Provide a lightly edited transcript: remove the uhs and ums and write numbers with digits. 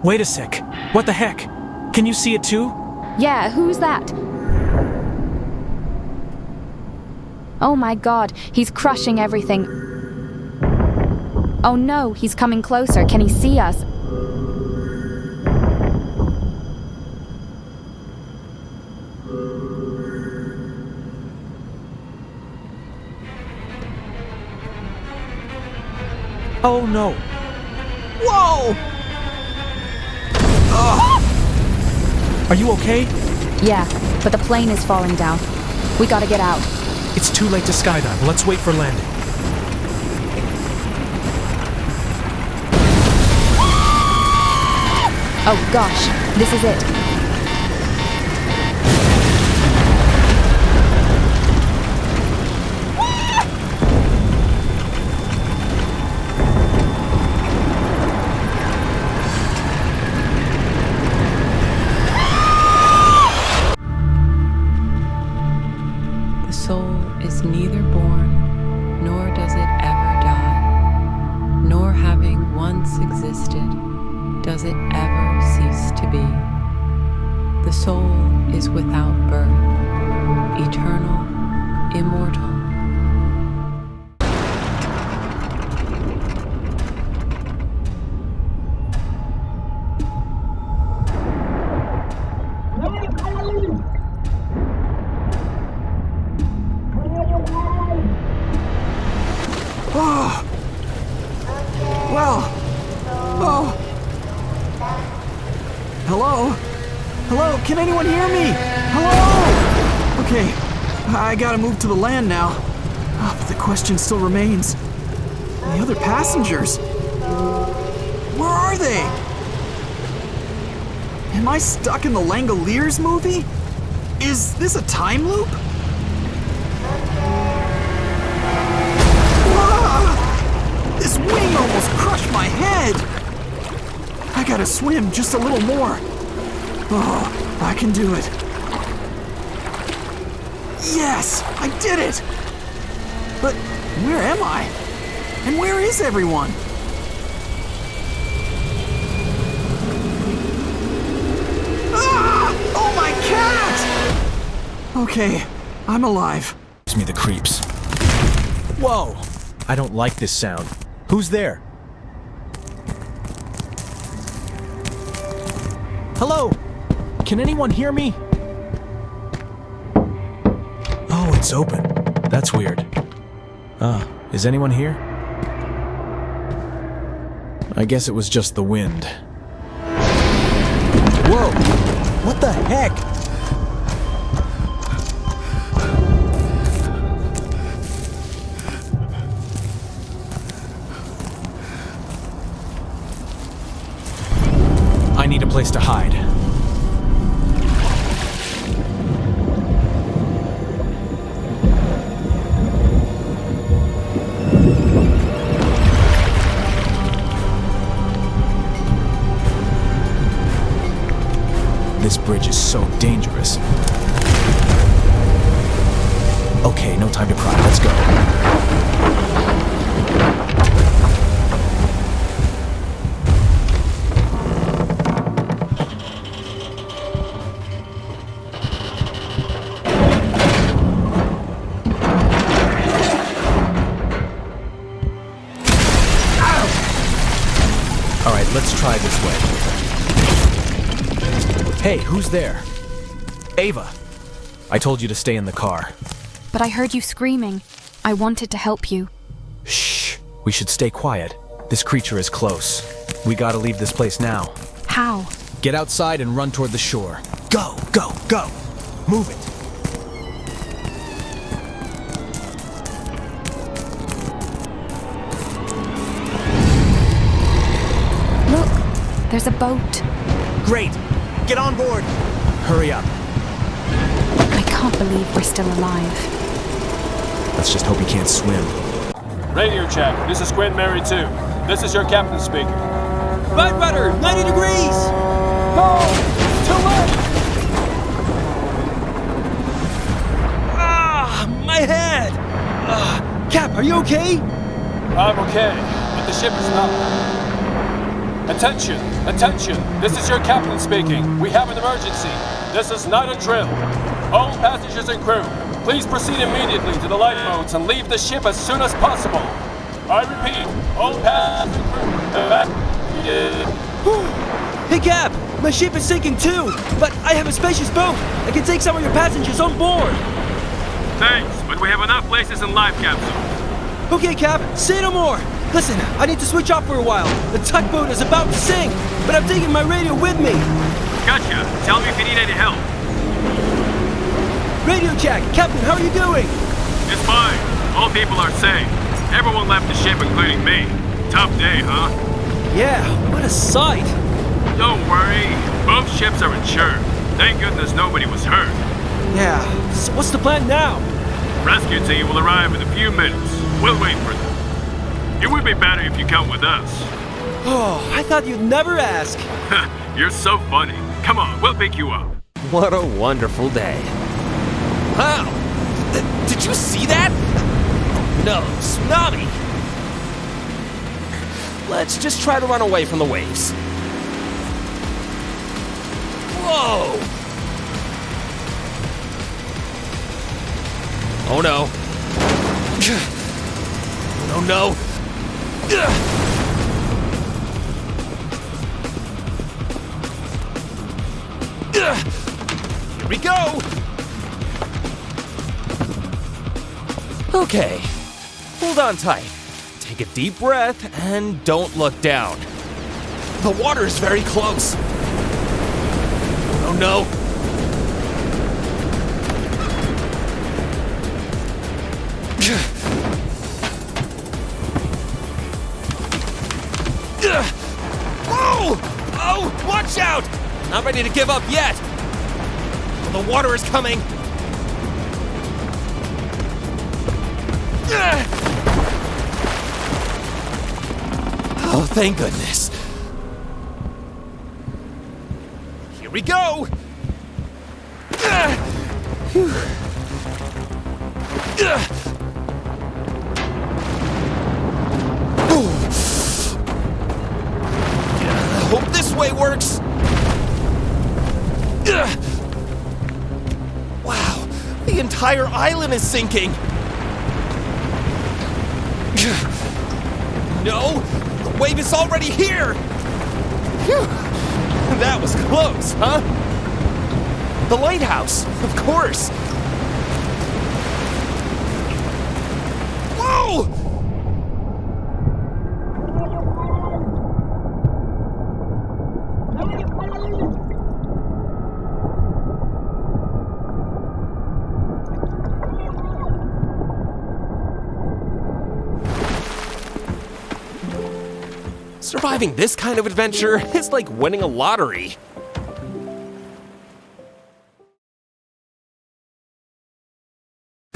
Wait a sec. What the heck? Can you see it too? Yeah, who's that? Oh my god, he's crushing everything. Oh no, he's coming closer. Can he see us? Oh no. Whoa! Are you okay? Yeah, but the plane is falling down. We gotta get out. It's too late to skydive. Let's wait for landing. Oh gosh, this is it. The soul is neither born, nor does it ever die, nor having once existed, does it ever cease to be. The soul is without birth, eternal, immortal. Hello? Hello? Can anyone hear me? Hello? Okay, I gotta move to the land now. But the question still remains. The other passengers? Where are they? Am I stuck in the Langoliers movie? Is this a time loop? This wing almost crushed my head! I gotta swim just a little more. Oh, I can do it. Yes, I did it! But where am I? And where is everyone? Ah! Oh, my cat! Okay, I'm alive. Gives me the creeps. Whoa! I don't like this sound. Who's there? Hello? Can anyone hear me? Oh, it's open. That's weird. Is anyone here? I guess it was just the wind. Whoa! What the heck? I need a place to hide. This bridge is so dangerous. Okay, no time to cry. Let's go. Alright, let's try this way. Hey, who's there? Ava! I told you to stay in the car. But I heard you screaming. I wanted to help you. Shh! We should stay quiet. This creature is close. We gotta leave this place now. How? Get outside and run toward the shore. Go, go, go! Move it! Look, there's a boat. Great! Get on board! Hurry up. I can't believe we're still alive. Let's just hope he can't swim. Radio check. This is Squid Mary 2. This is your captain speaking. Right rudder, 90 degrees! Oh! Too late! My head! Cap, are you okay? I'm okay, but the ship is not. Attention! Attention! This is your captain speaking. We have an emergency. This is not a drill. All passengers and crew, please proceed immediately to the lifeboats and leave the ship as soon as possible. I repeat, all passengers and crew, Hey, Cap! My ship is sinking too, but I have a spacious boat. I can take some of your passengers on board. Thanks, but we have enough places in life capsule. Okay, Cap, say no more. Listen, I need to switch off for a while. The tugboat is about to sink, but I'm taking my radio with me. Gotcha. Tell me if you need any help. Radio Jack, Captain, how are you doing? It's fine. All people are safe. Everyone left the ship, including me. Tough day, huh? Yeah, what a sight. Don't worry. Both ships are insured. Thank goodness nobody was hurt. Yeah, so what's the plan now? Rescue team will arrive in a few minutes. We'll wait for them. It would be better if you come with us. Oh, I thought you'd never ask. You're so funny. Come on, we'll pick you up. What a wonderful day. Wow! Did you see that? No, tsunami! Let's just try to run away from the waves. Whoa! Oh no. Oh no. Here we go! Okay, hold on tight. Take a deep breath and don't look down. The water's very close. Oh no. Whoa! Oh, watch out! Not ready to give up yet. The water is coming. Oh, thank goodness. Here we go. Hope this way works. Wow, the entire island is sinking. No, the wave is already here. Phew. That was close, huh? The lighthouse, of course. Whoa! Surviving this kind of adventure is like winning a lottery.